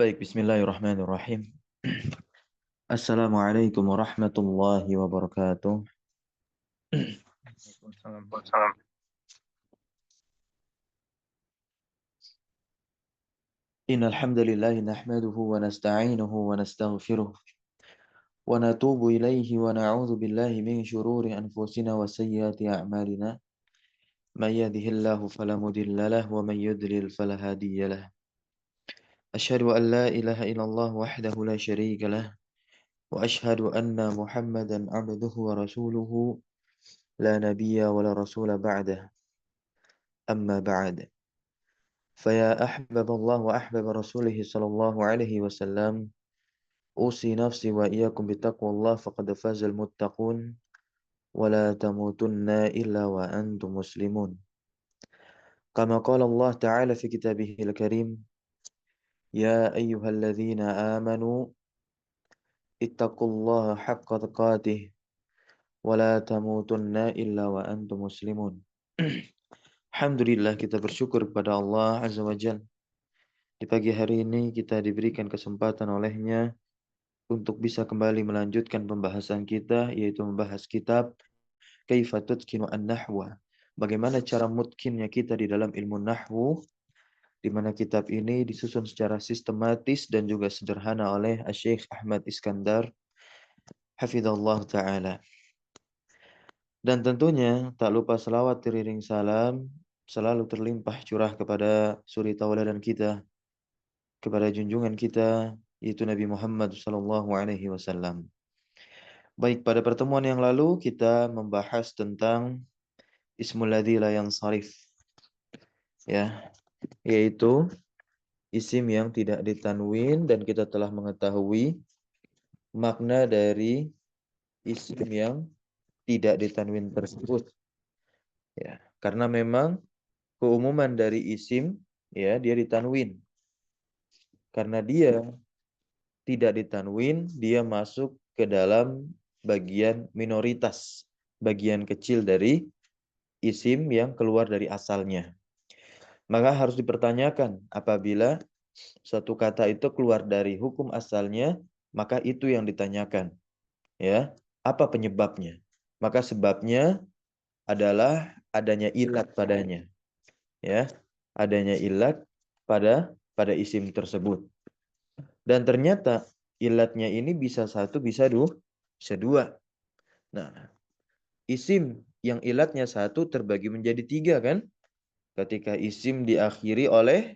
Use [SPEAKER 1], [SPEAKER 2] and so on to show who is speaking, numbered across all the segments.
[SPEAKER 1] Baik, bismillahirrahmanirrahim. Assalamualaikum warahmatullahi wabarakatuh. Innal hamdalillah nahmaduhu wa nasta'inuhu wa nastaghfiruh wa natubu ilaihi wa na'udzu billahi min shururi anfusina wa sayyiati a'malina. May yahdihillahu fala mudilla lahu wa may yudlil fala hadiya lahu. Asyhadu an la ilaha illallah wahdahu la syarika lahu wa asyhadu anna Muhammadan 'abduhu wa rasuluhu la nabiyya wa la rasula ba'dahu. Amma ba'd. فيا أحباب الله وأحباب رسوله صلى الله عليه وسلم أوصي نفسي وإياكم بتقوى الله فقد فاز المتقون ولا تموتن إلا وأنتم مسلمون كما قال الله تعالى في كتابه الكريم يا أيها الذين آمنوا اتقوا الله حق تقاته ولا تموتن إلا وأنتم مسلمون. Alhamdulillah, kita bersyukur kepada Allah Azza wa Jalla. Di pagi hari ini kita diberikan kesempatan olehnya untuk bisa kembali melanjutkan pembahasan kita, yaitu membahas kitab Kaifa Tutqinu An-Nahwa. Bagaimana cara mutkinnya kita di dalam ilmu nahwu, di mana kitab ini disusun secara sistematis dan juga sederhana oleh Syekh Ahmad Iskandar hafizallahu taala. Dan tentunya tak lupa selawat teriring salam selalu terlimpah curah kepada suri tauladan kita, kepada junjungan kita, yaitu Nabi Muhammad sallallahu alaihi wasallam. Baik, pada pertemuan yang lalu kita membahas tentang ismul ladzi la yansarif, ya, yaitu isim yang tidak ditanwin, dan kita telah mengetahui makna dari isim yang tidak ditanwin tersebut, ya. Karena memang keumuman dari isim, ya, dia ditanwin. Karena dia tidak ditanwin, dia masuk ke dalam bagian minoritas, bagian kecil dari isim yang keluar dari asalnya. Maka harus dipertanyakan, apabila suatu kata itu keluar dari hukum asalnya, maka itu yang ditanyakan. Ya, apa penyebabnya? Maka sebabnya adalah adanya ilat padanya. Ya, adanya ilat pada isim tersebut. Dan ternyata ilatnya ini bisa satu, bisa dua. Nah, isim yang ilatnya satu terbagi menjadi tiga, kan? Ketika isim diakhiri oleh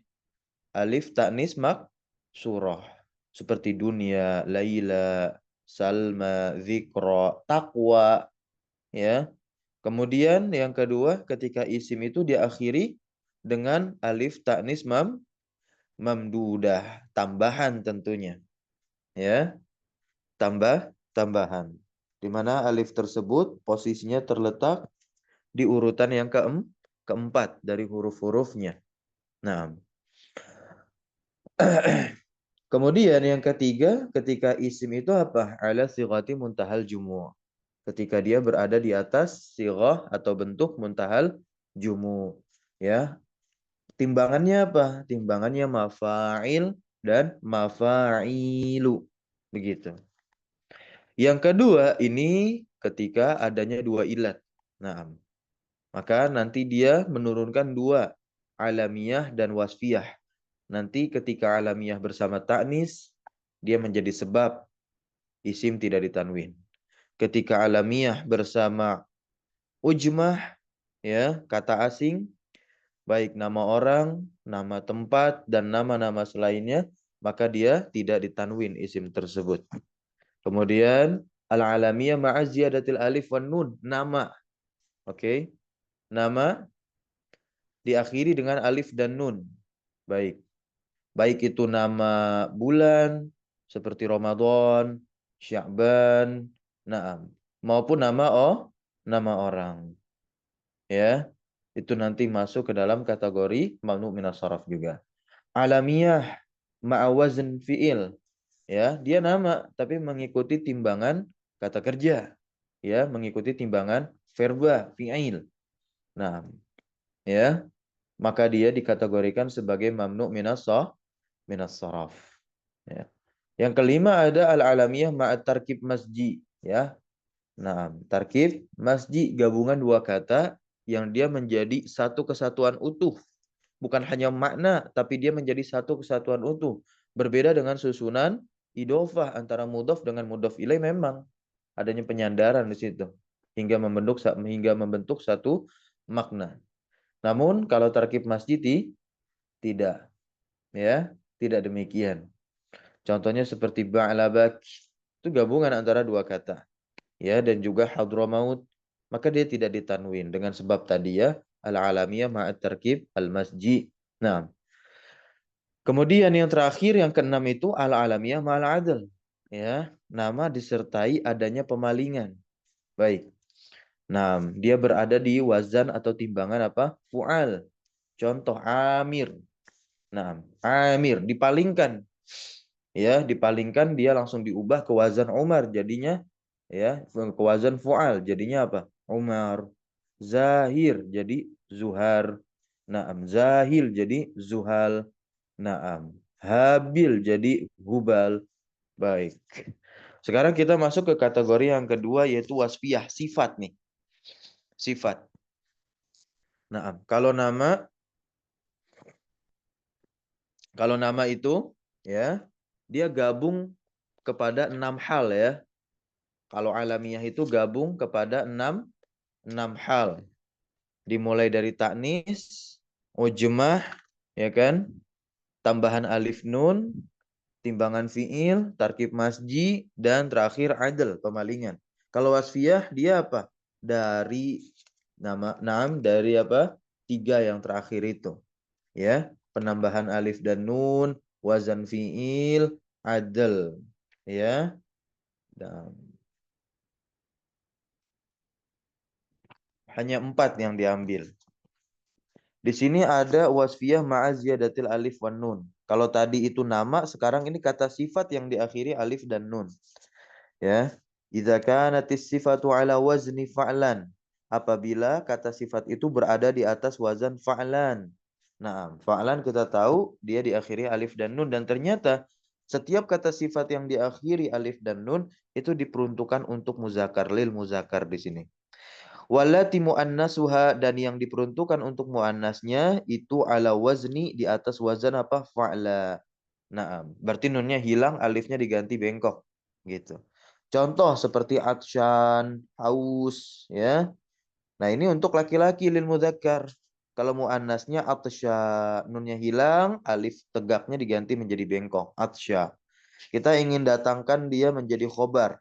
[SPEAKER 1] alif ta'nis maksurah, seperti dunia, laila, salma, zikra, taqwa, ya. Kemudian yang kedua, ketika isim itu diakhiri dengan alif ta'nis mamdudah, tambahan tentunya, ya, tambahan, di mana alif tersebut posisinya terletak di urutan yang keempat dari huruf-hurufnya. Nah, kemudian yang ketiga, ketika isim itu apa? Ala sighati muntahal jumu'. Ketika dia berada di atas sighah atau bentuk muntahal jumu', ya. Timbangannya apa? Timbangannya mafa'il dan mafa'ilu. Begitu. Yang kedua, ini ketika adanya dua ilat. Nah, maka nanti dia menurunkan dua, alamiyah dan wasfiyah. Nanti ketika alamiyah bersama ta'nis, dia menjadi sebab isim tidak ditanwin. Ketika alamiyah bersama ujmah, ya, kata asing, baik nama orang, nama tempat, dan nama-nama selainnya, maka dia tidak ditanwin isim tersebut. Kemudian al-alamiyah ma'a ziyadatil alif wan nun, nama. Oke. Nama diakhiri dengan alif dan nun. Baik. Baik itu nama bulan seperti Ramadan, Sya'ban, na'am, maupun nama orang. Ya. Itu nanti masuk ke dalam kategori mamnu minas saraf juga. Alamiyah ma'a wazn fi'il. Ya, dia nama tapi mengikuti timbangan kata kerja. Ya, mengikuti timbangan verba, fi'il. Nah, ya, maka dia dikategorikan sebagai mamnu minas saraf. Ya. Yang kelima ada al-alamiyah ma'at tarkib masji. Ya. Nah, tarkib masji gabungan dua kata yang dia menjadi satu kesatuan utuh. Bukan hanya makna, tapi dia menjadi satu kesatuan utuh. Berbeda dengan susunan idofah antara mudhof dengan mudhof ilaih, memang adanya penyandaran di situ hingga membentuk satu makna. Namun kalau tarkib masjidi tidak, ya, tidak demikian. Contohnya seperti ba'labak, itu gabungan antara dua kata, ya, dan juga hadramaut, maka dia tidak ditanwin dengan sebab tadi, ya, al-alamiyah ma'at tarkib al-masji. Nah, kemudian yang terakhir yang keenam itu al-alamiyah ma'al adl, ya, nama disertai adanya pemalingan. Baik. Nah, dia berada di wazan atau timbangan apa? Fu'al. Contoh Amir. Nah, Amir dipalingkan. Ya, dipalingkan, dia langsung diubah ke wazan Umar, jadinya, ya, ke wazan Fu'al, jadinya apa? Umar. Zahir jadi Zuhar. Naam, Zahil jadi Zuhal. Naam, Habil jadi Hubal. Baik. Sekarang kita masuk ke kategori yang kedua, yaitu wasfiyah, sifat nih. Sifat. Naam, kalau nama itu, ya, dia gabung kepada 6 hal, ya. Kalau alamiah itu gabung kepada enam hal. Dimulai dari taknis, ujmah, ya kan? Tambahan alif nun, timbangan fiil, tarkib masji, dan terakhir adl, pemalingan. Kalau wasfiyah dia apa? Dari dari apa? 3 yang terakhir itu. Ya, penambahan alif dan nun, wazan fiil, adl. Ya. Dan hanya 4 yang diambil. Di sini ada wasfiyah ma'aziyadatil alif wan nun. Kalau tadi itu nama, sekarang ini kata sifat yang diakhiri alif dan nun. Ya. Idza kanatis sifatu ala wazni fa'lan. Apabila kata sifat itu berada di atas wazan fa'lan. Nah, fa'lan kita tahu dia diakhiri alif dan nun, dan ternyata setiap kata sifat yang diakhiri alif dan nun itu diperuntukkan untuk muzakkar, lil muzakkar di sini. Wallati muannasuha, dan yang diperuntukkan untuk muannasnya itu ala wazni, di atas wazan apa? Fa'la. Nah, berarti nunnya hilang, alifnya diganti bengkok gitu. Contoh seperti atsyan, haus, ya. Nah, ini untuk laki-laki lil mudzakkar. Kalau muannasnya atsya, nunnya hilang, alif tegaknya diganti menjadi bengkok, atsya. Kita ingin datangkan dia menjadi khobar.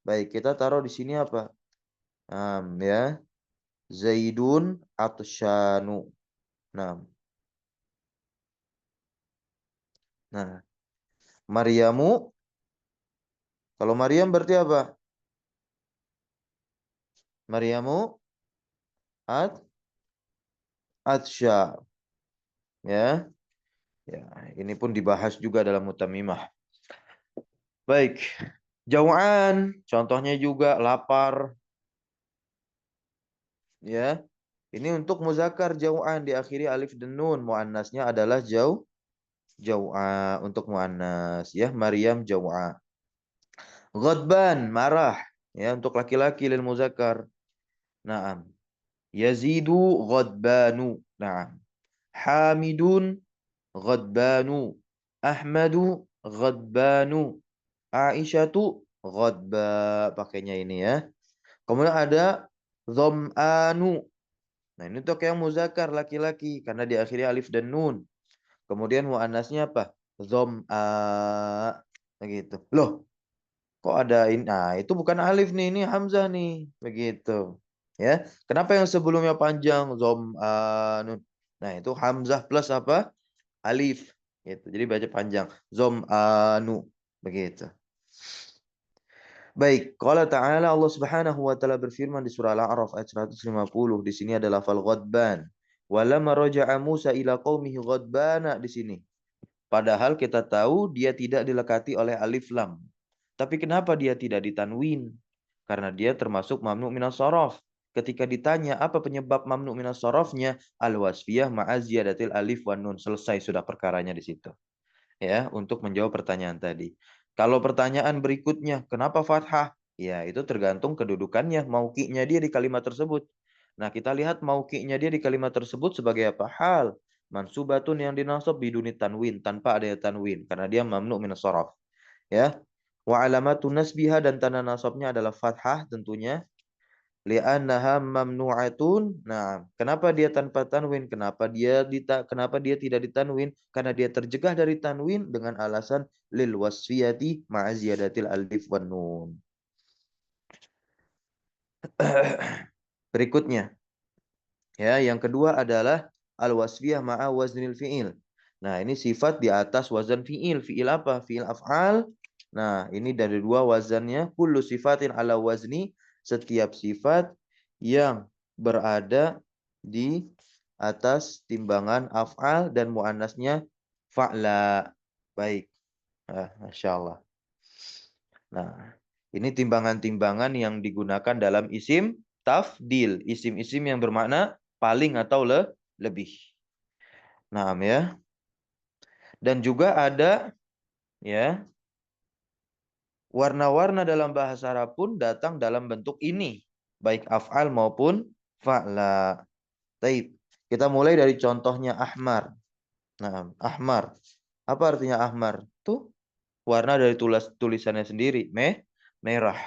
[SPEAKER 1] Baik, kita taruh di sini apa? Ya. Zaidun atsyanu. Nah, nah, Maryamu, kalau Maryam berarti apa? Maryamu at atsya, ya. Ya, ini pun dibahas juga dalam mutamimah. Baik. Jau'an, contohnya juga lapar, ya. Ini untuk muzakkar jau'an diakhiri alif dan nun, muannasnya adalah jau'a untuk muannas, ya. Maryam jau'a. Ghadban, marah, ya, untuk laki-laki lil muzakkar. Naam. Yazidu ghadbanu. Naam. Hamidun ghadbanu. Ahmadu ghadbanu. Aisyatu ghadba. Pakainya ini, ya. Kemudian ada dham'anu. Nah, ini untuk yang muzakkar laki-laki karena diakhiri alif dan nun. Kemudian muannasnya apa? Dham'a. Begitu. Loh, kok ada ini? Nah, itu bukan alif nih, ini hamzah nih. Begitu. Ya. Kenapa yang sebelumnya panjang? Zom'anun. Nah, itu hamzah plus apa? Alif. Gitu. Jadi baca panjang. Zom'anu. Begitu. Baik, qala ta'ala, Allah Subhanahu wa taala berfirman di surah Al-A'raf ayat 150. Di sini ada lafal ghadban. Walamma raja'a Musa ila qaumihi ghadbana di sini. Padahal kita tahu dia tidak dilekati oleh alif lam. Tapi kenapa dia tidak ditanwin? Karena dia termasuk mamnu minas sorof. Ketika ditanya apa penyebab mamnu minas sorofnya, al-wasfiyah ma'aziyadatil alif wan nun. Selesai sudah perkaranya di situ. ya untuk menjawab pertanyaan tadi. Kalau pertanyaan berikutnya, kenapa fathah? Ya, itu tergantung kedudukannya, mauqi'nya dia di kalimat tersebut. Nah, kita lihat mauqi'nya dia di kalimat tersebut sebagai apa? Hal. Mansubatun yang dinasab biduni tanwin, tanpa ada tanwin karena dia mamnu min sharaf. Ya. Wa alamatun nasbiha dan tanda nasabnya adalah fathah tentunya. Li'annaha mamnu'atun. Nah, kenapa dia tanpa tanwin? Kenapa dia tidak ditanwin? Karena dia tercegah dari tanwin dengan alasan lil wasfiyati ma'a ziyadatil alif wan nun. Berikutnya, ya, yang kedua adalah al wasfiyah ma'a waznil fi'il. Nah, ini sifat di atas wazan fi'il. Fi'il apa? Fi'il af'al. Nah, ini dari dua wazannya. Kullu sifatin ala wazni. Setiap sifat yang berada di atas timbangan af'al dan mu'annasnya fa'la. Baik. Masya Allah. Nah, ini timbangan-timbangan yang digunakan dalam isim tafdil. Isim-isim yang bermakna paling atau lebih. Nah, ya. Dan juga ada ya warna-warna dalam bahasa Arab pun datang dalam bentuk ini, baik af'al maupun fa'la. Taib. Kita mulai dari contohnya ahmar. Nah, ahmar. Apa artinya ahmar? Tuh warna dari tulisannya sendiri, merah.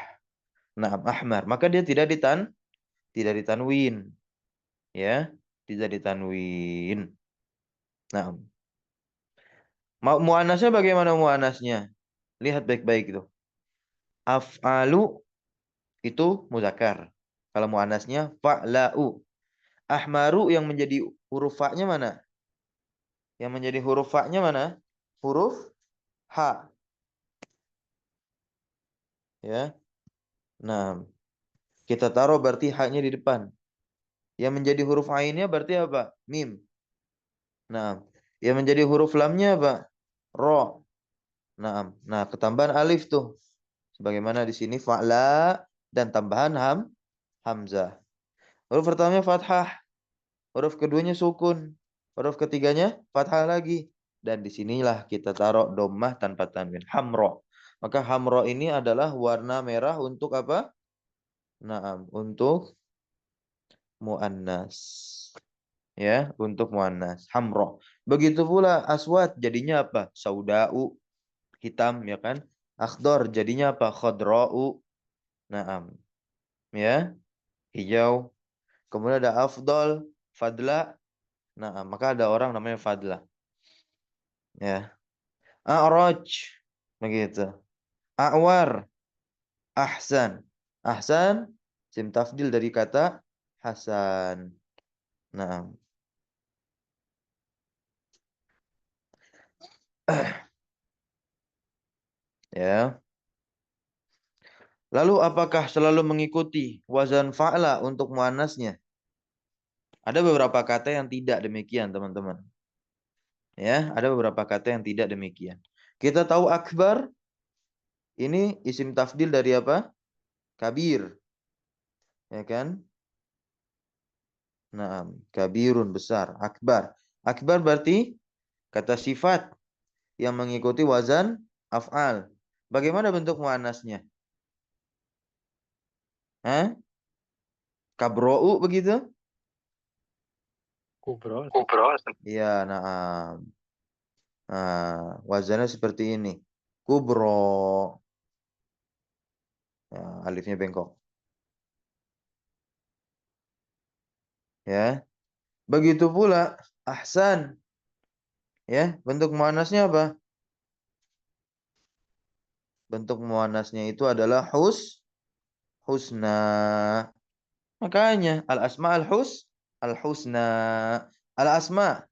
[SPEAKER 1] Nah, ahmar. Maka dia tidak ditanwin, ya. Tidak ditanwin. Nah, muannasnya bagaimana muannasnya? Lihat baik-baik itu. Af'alu itu muzakkar. Kalau muannasnya fa'la'u. Ahmaru yang menjadi huruf fa-nya mana? Yang menjadi huruf fa-nya mana? Huruf H. Ya. Nah, kita taruh berarti H-nya di depan. Yang menjadi huruf ainnya berarti apa? Mim. Nah, yang menjadi huruf lamnya apa? Ro. Nah, ketambahan alif tuh. Sebagaimana di sini fa'la dan tambahan hamzah. Huruf pertamanya fathah, huruf keduanya sukun, huruf ketiganya fathah lagi. Dan disinilah kita taruh dommah tanpa tanwin. Hamro. Maka hamro ini adalah warna merah untuk apa? Naam, untuk muannas. Ya, untuk muannas. Hamro. Begitu pula aswad jadinya apa? Saudau, hitam ya kan? Akhdar jadinya apa? Khodra'u. Naam. Ya, hijau. Kemudian ada afdol, fadla. Nah, maka ada orang namanya fadla. Ya. A'raj. Begitu. A'war. Ahsan. Ahsan. Sim tafdil dari kata Hasan. Nah. Ya. Lalu apakah selalu mengikuti wazan fa'la untuk muannasnya? Ada beberapa kata yang tidak demikian, teman-teman. Ya, ada beberapa kata yang tidak demikian. Kita tahu akbar ini isim tafdil dari apa? Kabir. Ya kan? Nah, kabirun besar, akbar. Akbar berarti kata sifat yang mengikuti wazan af'al. Bagaimana bentuk muannasnya? Hah? Kabro'u begitu?
[SPEAKER 2] Kubro.
[SPEAKER 1] Kubro. Iya, nah, wazannya seperti ini. Kubro. Ya, alifnya bengkok. Ya. Begitu pula ahsan. Ya, bentuk muannasnya apa? Bentuk muannasnya itu adalah husna. Makanya al-asma al-husna. Al-asma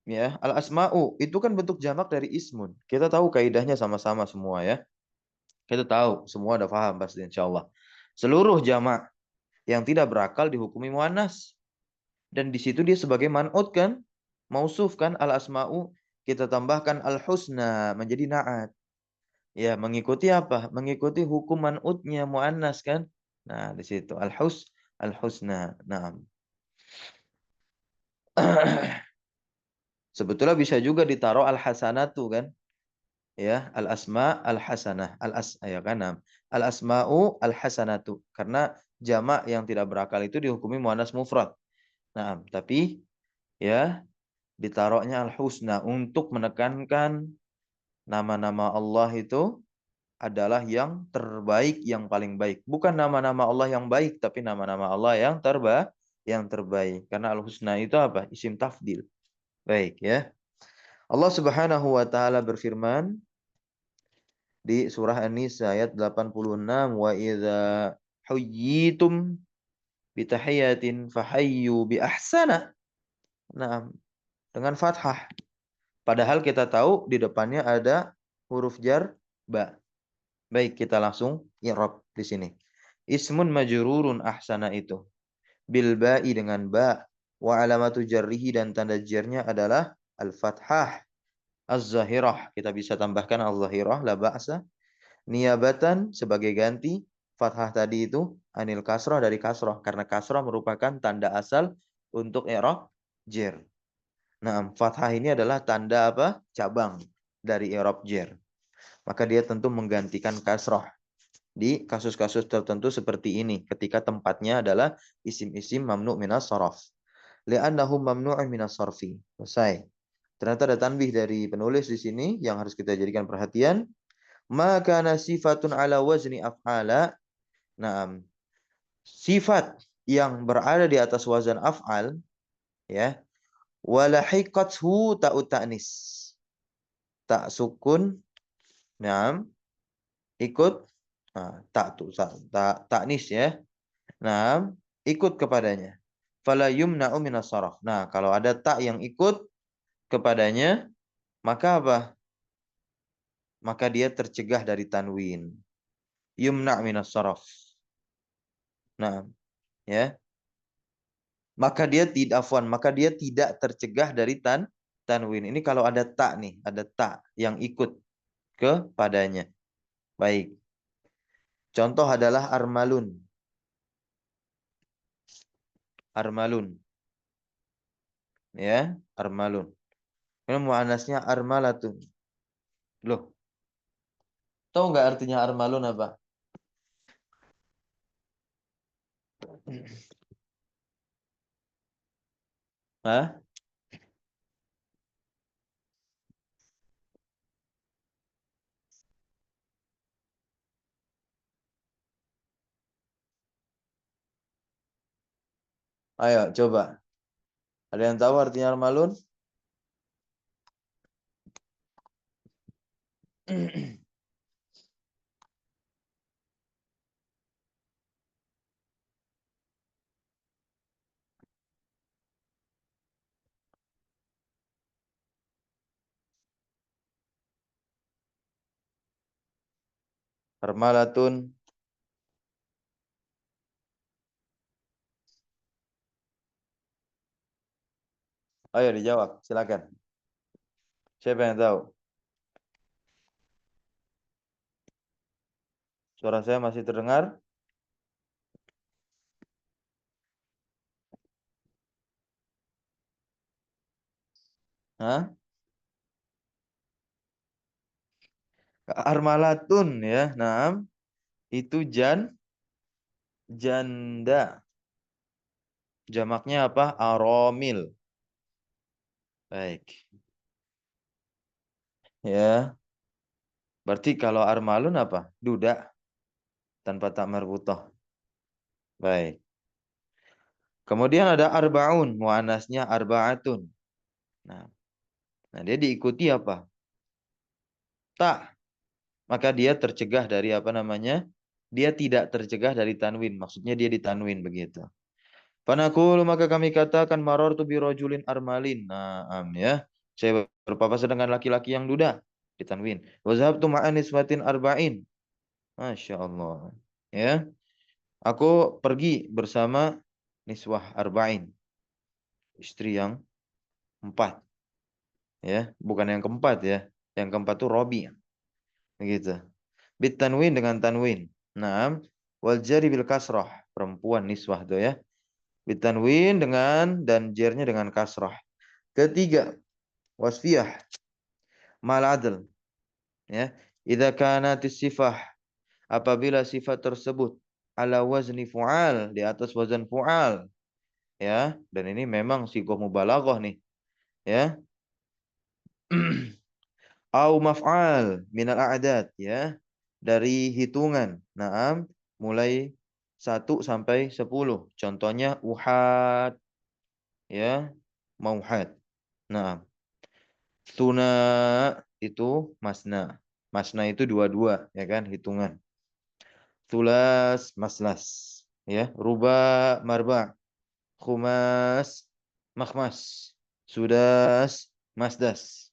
[SPEAKER 1] ya, al-asma'u itu kan bentuk jamak dari ismun. Kita tahu kaidahnya sama-sama semua ya. Kita tahu, semua udah paham pasti insyaallah. Seluruh jamak yang tidak berakal dihukumi muannas. Dan di situ dia sebagai man'ut kan? Mausuf kan al-asma'u, kita tambahkan al-husna menjadi na'at. Ya, mengikuti apa? Mengikuti hukum man'utnya muannas kan? Nah, di situ al-husna. Nah. Sebetulnya bisa juga ditaruh al-hasanatu kan? Ya, al-asma al-hasanah, ya kan? Al-asma'u al-hasanatu. Karena jamak yang tidak berakal itu dihukumi muannas mufrad. Nah, tapi ya ditaruhnya al-husna untuk menekankan nama-nama Allah itu adalah yang terbaik, yang paling baik. Bukan nama-nama Allah yang baik, tapi nama-nama Allah yang terbaik. Karena al-husna itu apa? Isim tafdil. Baik ya. Allah Subhanahu wa taala berfirman di surah An-Nisa ayat 86, wa idza huyyitum bitahiyatin fahayyu bi ahsana. Nah, dengan fathah. Padahal kita tahu di depannya ada huruf jar ba. Baik, kita langsung i'rab di sini. Ismun majrurun ahsana itu bil ba'i dengan ba, wa alamatu jarrihi dan tanda jarnya adalah al-fathah az-zahirah. Kita bisa tambahkan az-zahirah la ba'sa. Niabatan sebagai ganti fathah tadi itu anil kasrah dari kasrah karena kasrah merupakan tanda asal untuk i'rab jar. Nah, fathah ini adalah tanda apa? Cabang dari i'rab jar. Maka dia tentu menggantikan kasrah di kasus-kasus tertentu seperti ini ketika tempatnya adalah isim-isim mamnu' minas saraf. Li'annahu mamnu'un minas sarfi. Selesai. Ternyata ada tanbih dari penulis di sini yang harus kita jadikan perhatian. Maka sifatun ala wazni af'ala. Nah, sifat yang berada di atas wazan af'al ya, walahiqathu ta'ut ta'nis. Tak sukun, nah, ikut tak tuh tak taknis ya. Nah, ikut kepadanya. Fala yumna'u minas saraf. Nah, kalau ada tak yang ikut kepadanya, maka apa? Maka dia tercegah dari tanwin. Yumna' minas saraf. Nah, ya. Maka dia tidak tercegah dari tanwin. Ini kalau ada tak nih, ada tak yang ikut kepadanya. Baik. Contoh adalah armalun. Armalun. Ya, armalun. Ini muannasnya armalatun. Loh, tahu nggak artinya armalun apa? Hah? Ayo, coba. Ada yang tahu artinya armalun? Armalatun. Ayo dijawab, silakan. Siapa yang tahu? Suara saya masih terdengar? Hah? Armalatun ya. Nah, itu janda. Jamaknya apa? Aromil. Baik. Ya. Berarti kalau armalun apa? Duda tanpa tak marbutah. Baik. Kemudian ada arbaun, muannasnya arbaatun. Nah, dia diikuti apa? Tak. Maka dia tercegah dari apa namanya? Dia tidak tercegah dari tanwin. Maksudnya dia ditanwin begitu. Fanaqulu maka kami katakan marartu bi rajulin armalin. Naam ya. Saya berpapasan dengan laki-laki yang duda. Ditanwin. Wa zahabtu ma'a niswatin arba'in. Masya Allah. Ya. Aku pergi bersama niswah arba'in. Istri yang 4. Ya. Bukan yang keempat ya. Yang keempat itu Robi. Begitu. Bit tanwin dengan tanwin. Naam. Wal jari bil kasrah. Perempuan niswah tuh ya. Bit tanwin dengan dan jernya dengan kasrah. Ketiga, wasfiyah mal adl, ya. Idza kanatis sifah, apabila sifat tersebut ala wazni fu'al, di atas wazan fu'al, ya. Dan ini memang sighah mubalaghah nih, ya. Au maf'al minal a'dad, ya. Dari hitungan. Naam, mulai 1 sampai 10. Contohnya uhad, ya. Mauhad. Naam. Tuna itu masna. Masna itu dua-dua, ya kan, hitungan. Tulas, maslas, ya. Ruba, marba. Khumas, makhmas. Sudas, masdas.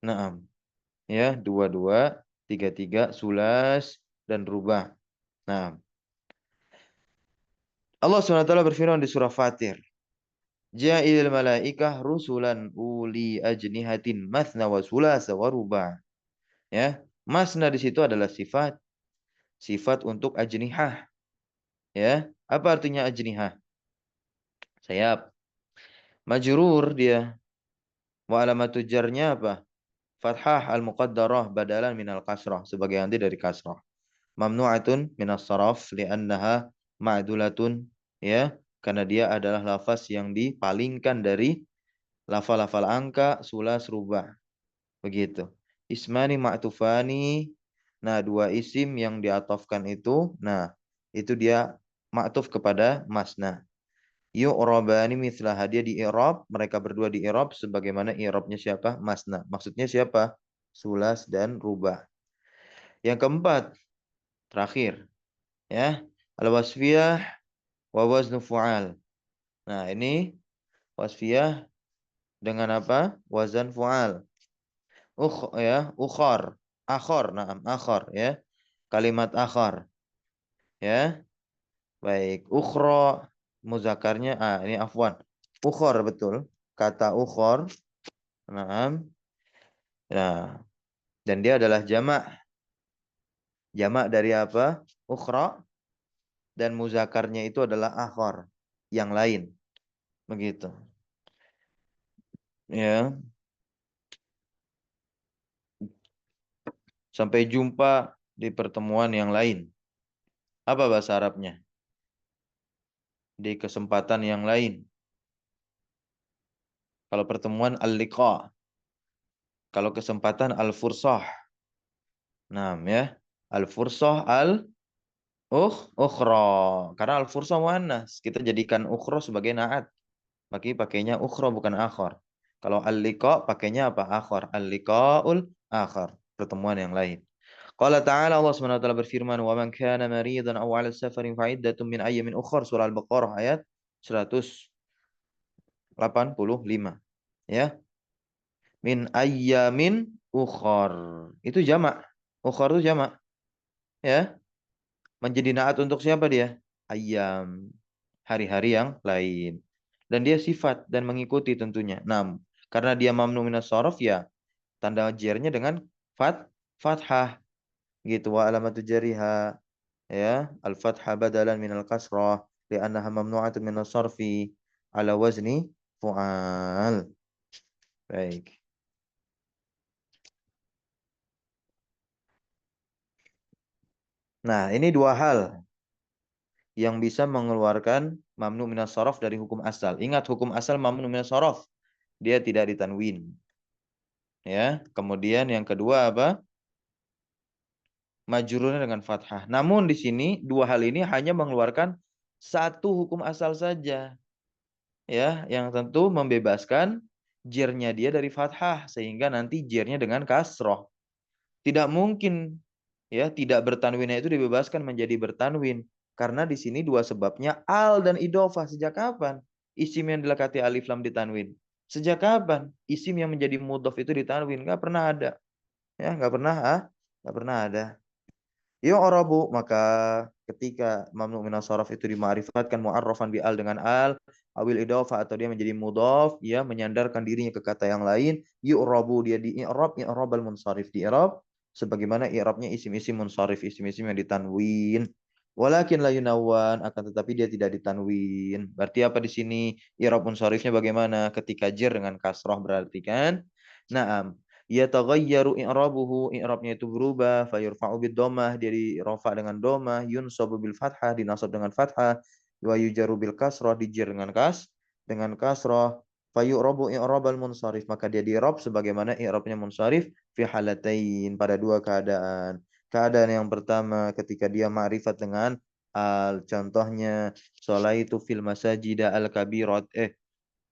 [SPEAKER 1] Naam. Ya, dua-dua, tiga-tiga, sulas, dan rubah. Nah, Allah SWT berfirman di surah Fatir. Ja'ilil malaikah rusulan uli ajnihatin mathna wa sulasa wa rubah. Ya, masna di situ adalah sifat. Sifat untuk ajnihah. Ya, apa artinya ajnihah? Sayap. Majrur dia. Wa alamatu jarnya apa? Fathah al-muqaddarah badalan minal kasrah. Sebagai anti dari kasrah. Mamnu'atun minas saraf li'annaha ma'dulatun, ya, karena dia adalah lafaz yang dipalingkan dari lafal-lafal angka sulas rubah, begitu. Ismani ma'tufani, nah dua isim yang diatofkan itu, nah itu dia ma'tuf kepada masna. Yu'rabani mithlah, dia di i'rab, mereka berdua di i'rab sebagaimana i'rabnya siapa? Masna. Maksudnya siapa? Sulas dan rubah. Yang keempat, terakhir, ya, al-wasfiyah wa waznu fu'al. Nah, ini wasfiyah dengan apa? Wazan fu'al. Ya, ukhar, akhar, naam, akhar, ya. Kalimat akhar, ya. Baik, ukhra muzakarnya, ini afwan. Ukhar, betul. Kata ukhar, naam. Nah, dan dia adalah jamak. Jamak dari apa? Ukhra, dan muzakarnya itu adalah akhar, yang lain. Begitu. Ya. Sampai jumpa di pertemuan yang lain. Apa bahasa Arabnya? Di kesempatan yang lain. Kalau pertemuan al-liqa. Kalau kesempatan al-fursah. Nah, ya. Al-fursah ukhra. Karena al-fursah muannas. Kita jadikan ukhra sebagai na'at. Pakainya ukhra bukan akhar. Kalau al-liqa pakainya apa? Akhar. Al-liqa'ul akhar. Pertemuan yang lain. Qala ta'ala, Allah SWT berfirman, "Wa man kana maridan aw 'ala safarin fa iddatun min ayyamin ukhra." Surah Al-Baqarah ayat 185. Ya. Min ayyamin ukhar. Itu jamak. Ukhar itu jamak. Ya. Menjadi naat untuk siapa dia? Ayyam. Hari-hari yang lain. Dan dia sifat dan mengikuti tentunya. Nah, karena dia mamnu minas shorof, ya tanda jernya dengan fathah gitu. Wa alamatu jariha, ya al-fathah badalan minal kasrah li'annaha mamnu'atun minas sarfi ala wazni fu'al. Baik. Nah, ini dua hal yang bisa mengeluarkan mamnu minas shorof dari hukum asal. Ingat, hukum asal mamnu minas shorof, dia tidak ditanwin. Ya, kemudian yang kedua apa? Majrurnya dengan fathah. Namun di sini dua hal ini hanya mengeluarkan satu hukum asal saja. Ya, yang tentu membebaskan jirnya dia dari fathah sehingga nanti jirnya dengan kasroh. Tidak mungkin, ya, tidak bertanwinnya itu dibebaskan menjadi bertanwin karena di sini dua sebabnya, al dan idofah. Sejak kapan isim yang dilekati alif lam ditanwin? Sejak kapan isim yang menjadi mudhof itu ditanwin? Nggak pernah ada. Ya, nggak pernah ada. Yu'rabu, maka ketika mamnu minas sharaf itu dima'rifatkan mu'arrafan bi al dengan al, awil idhofah atau dia menjadi mudhaf, ya menyandarkan dirinya ke kata yang lain, yu'rabu, dia di i'rab, i'rabal munsharif, di i'rab sebagaimana i'rabnya isim-isim munsharif, isim-isim yang ditanwin. Walakin la yunawwan, akan tetapi dia tidak ditanwin. Berarti apa di sini? I'rab munsharifnya bagaimana? Ketika jer dengan kasrah berarti kan Naam. Yataghayyaru i'rabuhu, i'rabnya itu berubah, fayurfa'u bid-dhammah, dia dirofa dengan dhammah, yunsabu bil fathah, dinasab dengan fathah, wa yujaru bil kasrah, dijer dengan kasrah, fayu'rabu i'rabal munsharif, maka dia di'rab sebagaimana i'rabnya munsharif fi halatain, pada dua keadaan. Keadaan yang pertama ketika dia ma'rifat dengan al, contohnya sholaitu fil masajida al-kabirat,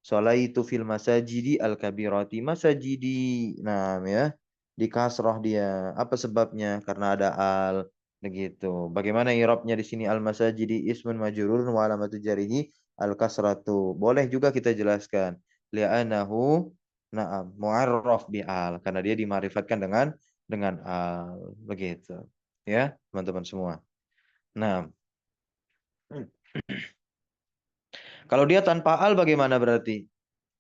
[SPEAKER 1] sholaitu fil masajidi al-kabirati, masajidi. Nah, ya. Di kasroh dia. Apa sebabnya? Karena ada al, begitu. Bagaimana i'rabnya di sini? Al-masajidi ismun majrurun wa alamatu jarihi al-kasratu. Boleh juga kita jelaskan. Li'anahu na'am mu'arraf bi al, karena dia dimarifatkan dengan al, begitu. Ya, teman-teman semua. Nah, kalau dia tanpa al bagaimana berarti?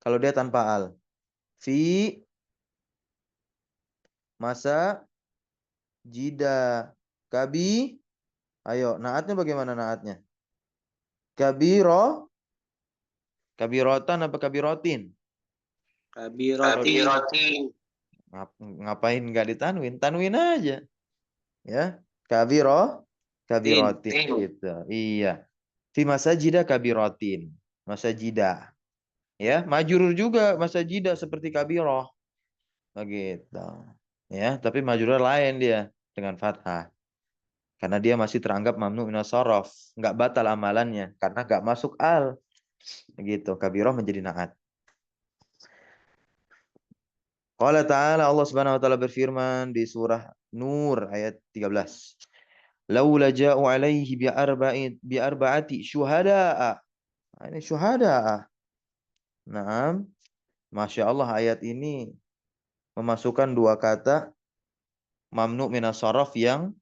[SPEAKER 1] Kalau dia tanpa al, fi masa jida kabi, ayo naatnya bagaimana naatnya? Kabiro, kabirotan apa kabirotin?
[SPEAKER 2] Kabiroti.
[SPEAKER 1] Ngapain nggak ditanwin? Tanwin aja, ya. Kabiro,
[SPEAKER 2] Tin.
[SPEAKER 1] kabirotin gitu. Iya. Fi masajida kabirotin. Masajida. Ya, majrur juga masajida seperti kabiroh. Begitu. Ya, tapi majrur lain dia dengan fathah. Karena dia masih teranggap mamnu minas shorof. Nggak batal amalannya. Karena nggak masuk al. Begitu. Kabiroh menjadi naat. Qala ta'ala, Allah subhanahu wa ta'ala berfirman di surah Nur ayat 13. Laula ja'u alaihi bi arba'ati syuhada'a. Nah, ini syuhada'a. Naam. Masya Allah, ayat ini memasukkan dua kata mamnu minas shorof yang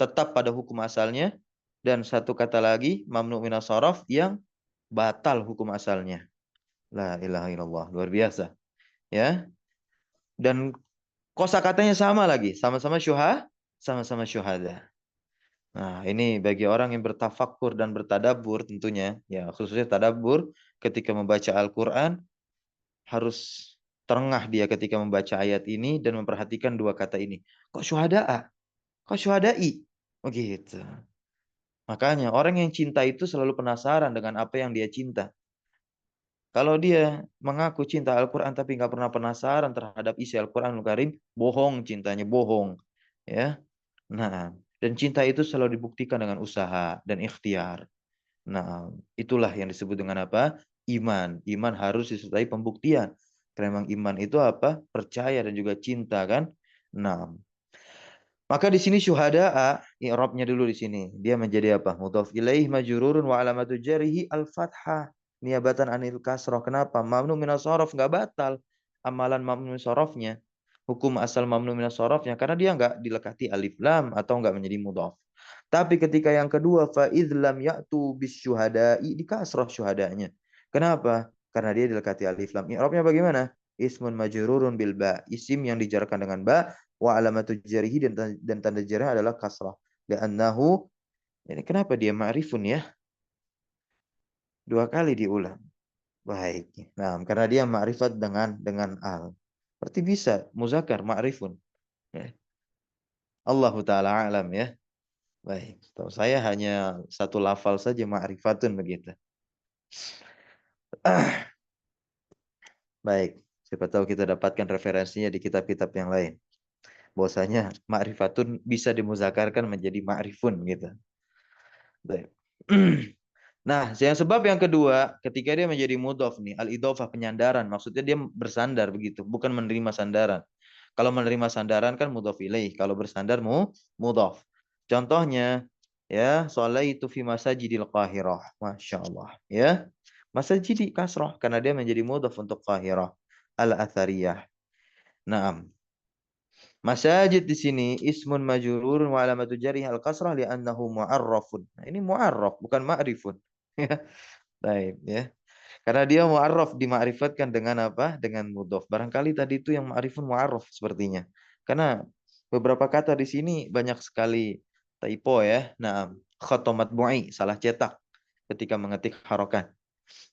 [SPEAKER 1] tetap pada hukum asalnya, dan satu kata lagi mamnu minas shorof yang batal hukum asalnya. La ilaha illallah, luar biasa. Ya. Dan kosakatanya sama lagi, sama-sama syuhada. Nah, ini bagi orang yang bertafakur dan bertadabbur tentunya, ya khususnya tadabbur ketika membaca Al-Qur'an, harus terengah dia ketika membaca ayat ini dan memperhatikan dua kata ini. Kok syuhada'a? Kok syuhada'i? Begitu. Makanya orang yang cinta itu selalu penasaran dengan apa yang dia cinta. Kalau dia mengaku cinta Al-Quran tapi nggak pernah penasaran terhadap isi Al-Quranul Karim, bohong cintanya, bohong. Ya, nah, dan cinta itu selalu dibuktikan dengan usaha dan ikhtiar. Nah, itulah yang disebut dengan apa? Iman. Iman harus disertai pembuktian. Karena memang iman itu apa? Percaya dan juga cinta kan? Nah, maka di sini syuhada'a, i'rabnya dulu di sini. Dia menjadi apa? Mudhaf ilaih majrurun wa alamatu jarihi al-fathah. Niabatan anil kasrah. Kenapa? Mamnu minas shorof nggak batal. Amalan mamnu minas shorofnya. Hukum asal mamnu minas shorofnya. Karena dia nggak dilekati alif lam atau nggak menjadi mudhaf. Tapi ketika yang kedua, fa idlam ya'tu bis syuhada'i, di kasrah syuhadanya. Kenapa? Karena dia dilekati alif lam. I'rabnya bagaimana? Ismun majrurun bil ba. Isim yang dijarkan dengan ba, wa alamatu jarihi, dan tanda jarnya adalah kasrah. Li'annahu, ini kenapa dia ma'rifun ya? Dua kali diulang. Baik. Nah, karena dia ma'rifat dengan al. Berarti bisa muzakkar ma'rifun. Ya. Allahu taala alam ya. Baik. Tahu saya hanya satu lafal saja ma'rifatun begitu. Baik. Siapa tahu kita dapatkan referensinya di kitab-kitab yang lain. Bahwasanya ma'rifatun bisa dimuzakarkan menjadi ma'rifun gitu. Baik. Nah, yang sebab yang kedua, ketika dia menjadi mudhof nih, al-idhofah penyandaran, maksudnya dia bersandar begitu, bukan menerima sandaran. Kalau menerima sandaran kan mudhof ilaih, kalau bersandar mudhof. Contohnya, ya, sholaitu fi masajidil Qahirah. Masya Allah, ya. Masajidi kasrah, karena dia menjadi mudhof untuk Qahirah. Al-Athariyah. Naam. Masajid di sini ismun majrurun wa alamatu jarih al-kasrah li'annahu mu'arrafun. Nah, ini mu'arraf, bukan ma'rifun. Baik, ya. Karena dia mu'arraf dima'rifatkan dengan apa? Dengan mudhof. Barangkali tadi itu yang ma'rifun mu'arraf sepertinya. Karena beberapa kata di sini banyak sekali typo ya. Nah, khotomat matbu'i, salah cetak ketika mengetik harokat.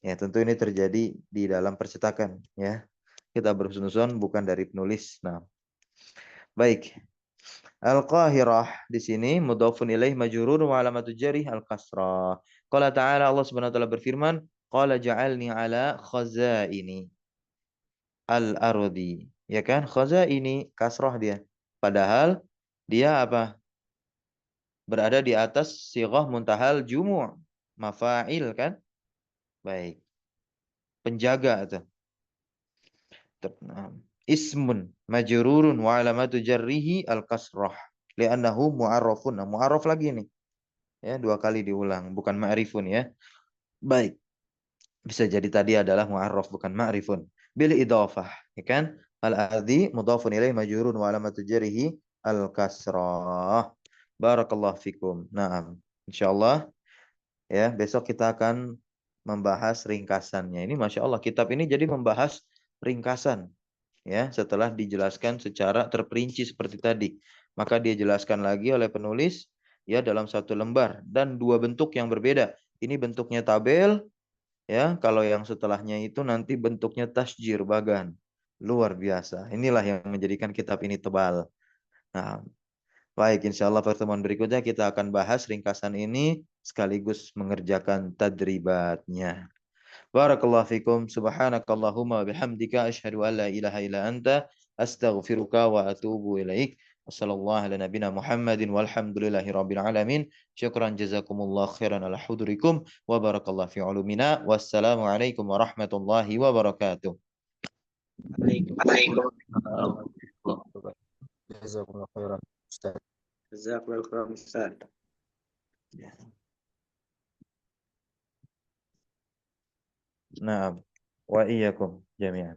[SPEAKER 1] Ya, tentu ini terjadi di dalam percetakan ya. Kita bersusun bukan dari penulis. Nah, baik. Al-Qahirah di sini mudhafun ilaih majrur wa alamatu jarih al-kasrah. Qala ta'ala, Allah Subhanahu wa taala berfirman, qala ja'alni ala khazaini al-ardi. Ya kan? Khazaini kasrah dia. Padahal dia apa? Berada di atas sighah muntahal jumu'. Mafa'il kan? Baik. Penjaga itu. Ismun majrurun wa alamatu jarrihi al-kasrah. Li'annahu mu'arrafun. Nah, mu'arraf lagi nih. Ya, dua kali diulang, bukan ma'rifun ya. Baik. Bisa jadi tadi adalah mu'arraf bukan ma'rifun. Bil idhafah, ya kan? Al-adhi mudhafun ilaih majrurun wa alamatu jarrihi al-kasrah. Barakallahu fikum. Naam. Insyaallah ya, besok kita akan membahas ringkasannya. Ini Masya Allah, kitab ini jadi membahas ringkasan. Ya, setelah dijelaskan secara terperinci seperti tadi. Maka dia jelaskan lagi oleh penulis ya dalam satu lembar dan dua bentuk yang berbeda. Ini bentuknya tabel ya, kalau yang setelahnya itu nanti bentuknya tasjir bagan. Luar biasa. Inilah yang menjadikan kitab ini tebal. Nah, baik, insya Allah pertemuan berikutnya kita akan bahas ringkasan ini sekaligus mengerjakan tadribatnya. Barakallahu fikum. Subhanakallahumma bihamdika asyhadu an la ilaha illa anta astaghfiruka wa atubu ilaik. Wassallallahu ala nabina Muhammadin walhamdulillahi rabbil alamin. Syukran jazakumullah khairan ala hudurikum wa barakallahu fi ulumina. Wassalamu alaikum warahmatullahi wabarakatuh.
[SPEAKER 2] Waalaikumsalam warahmatullahi wabarakatuh. Jazakumullah khairan, Ustaz. Jazakumullah khairan, Ustaz.
[SPEAKER 1] Naam. Wa iyyakum jami'an.